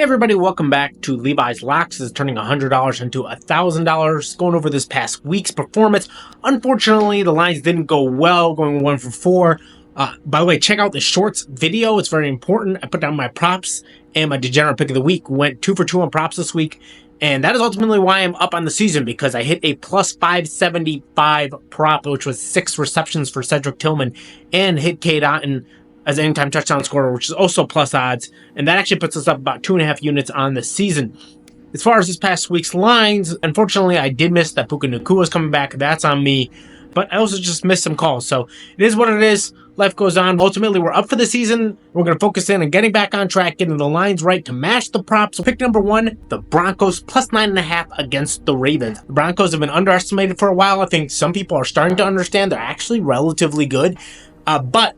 Hey everybody, welcome back to Levi's Locks. This is turning $100 into $1,000. Going over this past week's performance. Unfortunately, the lines didn't go well, going 1 for 4. By the way, check out the shorts video. It's very important. I put down my props and my degenerate pick of the week. Went 2 for 2 on props this week. And that is ultimately why I'm up on the season, because I hit a plus 575 prop, which was 6 receptions for Cedric Tillman, and hit Cade Otton as an anytime touchdown scorer, which is also plus odds, and that actually puts us up about 2.5 units on the season. As far as this past week's lines, unfortunately, I did miss that Puka Nacua is coming back. That's on me, but I also just missed some calls, so it is what it is. Life goes on. Ultimately, we're up for the season. We're going to focus in on getting back on track, getting the lines right to match the props. So pick number 1, the Broncos, plus 9.5 against the Ravens. The Broncos have been underestimated for a while. I think some people are starting to understand they're actually relatively good, but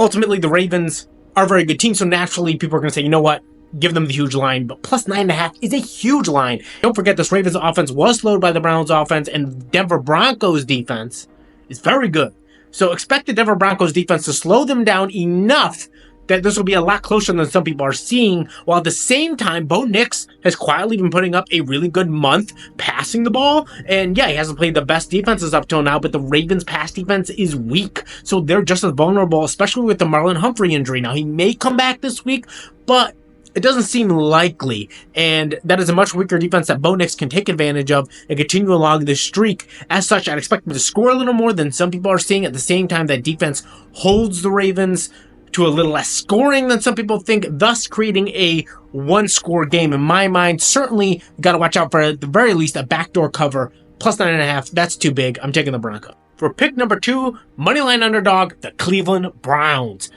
ultimately, the Ravens are a very good team, so naturally people are going to say, you know what, give them the huge line, but plus 9.5 is a huge line. Don't forget, this Ravens offense was slowed by the Browns offense, and Denver Broncos defense is very good. So expect the Denver Broncos defense to slow them down enough that this will be a lot closer than some people are seeing, while at the same time, Bo Nix has quietly been putting up a really good month passing the ball. And yeah, he hasn't played the best defenses up till now, but the Ravens' pass defense is weak. So they're just as vulnerable, especially with the Marlon Humphrey injury. Now, he may come back this week, but it doesn't seem likely, and that is a much weaker defense that Bo Nix can take advantage of and continue along this streak. As such, I'd expect them to score a little more than some people are seeing. At the same time, that defense holds the Ravens to a little less scoring than some people think, thus creating a one-score game. In my mind, certainly got to watch out for, at the very least, a backdoor cover. Plus 9.5, that's too big. I'm taking the Broncos. For pick number 2, moneyline underdog, the Cleveland Browns.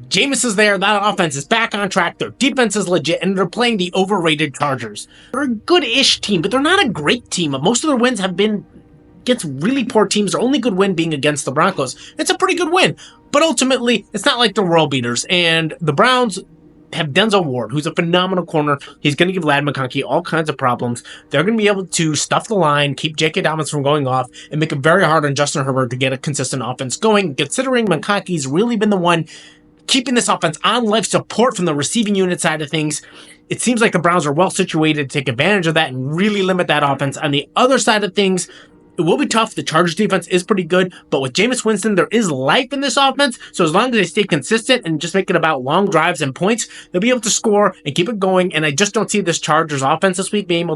Jameis is there, that offense is back on track, their defense is legit, and they're playing the overrated Chargers. They're a good-ish team, but they're not a great team. Most of their wins have been against really poor teams. Their only good win being against the Broncos. It's a pretty good win, but ultimately, it's not like they're world beaters, and the Browns have Denzel Ward, who's a phenomenal corner. He's going to give Ladd McConkey all kinds of problems. They're going to be able to stuff the line, keep J.K. Dobbins from going off, and make it very hard on Justin Herbert to get a consistent offense going, considering McConkey's really been the one keeping this offense on life support from the receiving unit side of things. It seems like the Browns are well situated to take advantage of that and really limit that offense. On the other side of things, it will be tough. The Chargers defense is pretty good, but with Jameis Winston, there is life in this offense. So as long as they stay consistent and just make it about long drives and points, they'll be able to score and keep it going. And I just don't see this Chargers offense this week being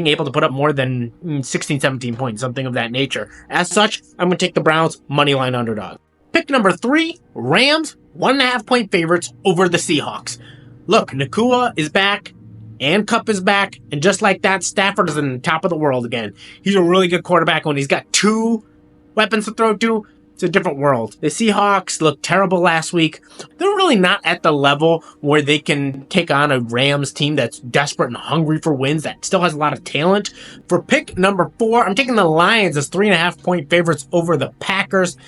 able to put up more than 16, 17 points, something of that nature. As such, I'm going to take the Browns moneyline underdog. Pick number 3, Rams, 1.5 point favorites over the Seahawks. Look, Nacua is back, and Kupp is back, and just like that, Stafford is in the top of the world again. He's a really good quarterback. When he's got 2 weapons to throw to, it's a different world. The Seahawks looked terrible last week. They're really not at the level where they can take on a Rams team that's desperate and hungry for wins, that still has a lot of talent. For pick number 4, I'm taking the Lions as 3.5 point favorites over the Packers.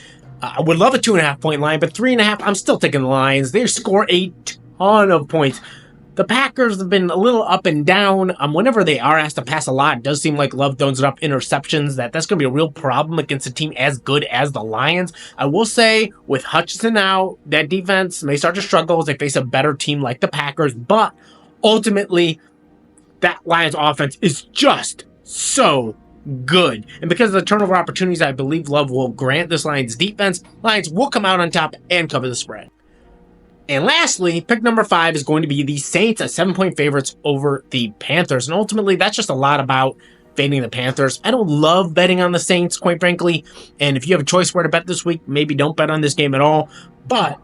I would love a 2.5 point line, but 3.5, I'm still taking the Lions. They score a ton of points. The Packers have been a little up and down. Whenever they are asked to pass a lot, it does seem like Love throws enough interceptions that's going to be a real problem against a team as good as the Lions. I will say, with Hutchinson out, that defense may start to struggle as they face a better team like the Packers, but ultimately, that Lions offense is just so good. And because of the turnover opportunities I believe Love will grant this Lions defense, Lions will come out on top and cover the spread. And lastly, pick number 5 is going to be the Saints as 7-point favorites over the Panthers. And ultimately, that's just a lot about fading the Panthers. I don't love betting on the Saints, quite frankly. And if you have a choice where to bet this week, maybe don't bet on this game at all. But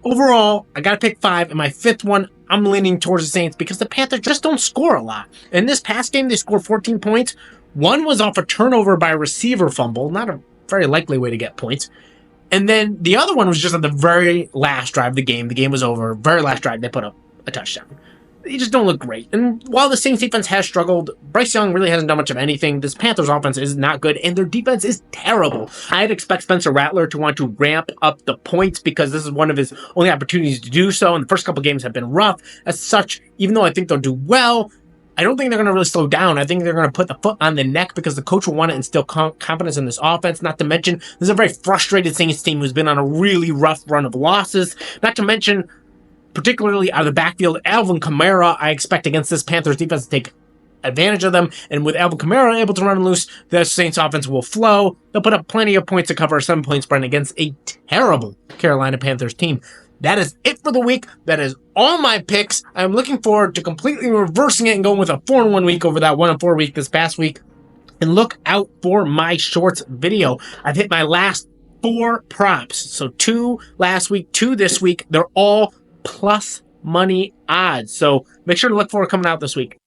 overall, I got to pick 5. And my 5th one, I'm leaning towards the Saints because the Panthers just don't score a lot. In this past game, they scored 14 points. One was off a turnover by a receiver fumble, not a very likely way to get points. And then the other one was just at the very last drive of the game. The game was over. Very last drive, they put up a touchdown. They just don't look great. And while the Saints defense has struggled, Bryce Young really hasn't done much of anything. This Panthers offense is not good, and their defense is terrible. I'd expect Spencer Rattler to want to ramp up the points because this is one of his only opportunities to do so. And the first couple games have been rough. As such, even though I think they'll do well, I don't think they're going to really slow down. I think they're going to put the foot on the neck because the coach will want to instill confidence in this offense. Not to mention, this is a very frustrated Saints team who's been on a really rough run of losses. Not to mention, particularly out of the backfield. Alvin Kamara, I expect against this Panthers defense to take advantage of them, and with Alvin Kamara able to run loose, the Saints offense will flow. They'll put up plenty of points to cover a 7-point spread against a terrible Carolina Panthers team. That is it for the week. That is all my picks. I'm looking forward to completely reversing it and going with a 4-1 week over that 1-4 week this past week. And look out for my shorts video. I've hit my last 4 props. So 2 last week, 2 this week. They're all plus money odds. So make sure to look for it coming out this week.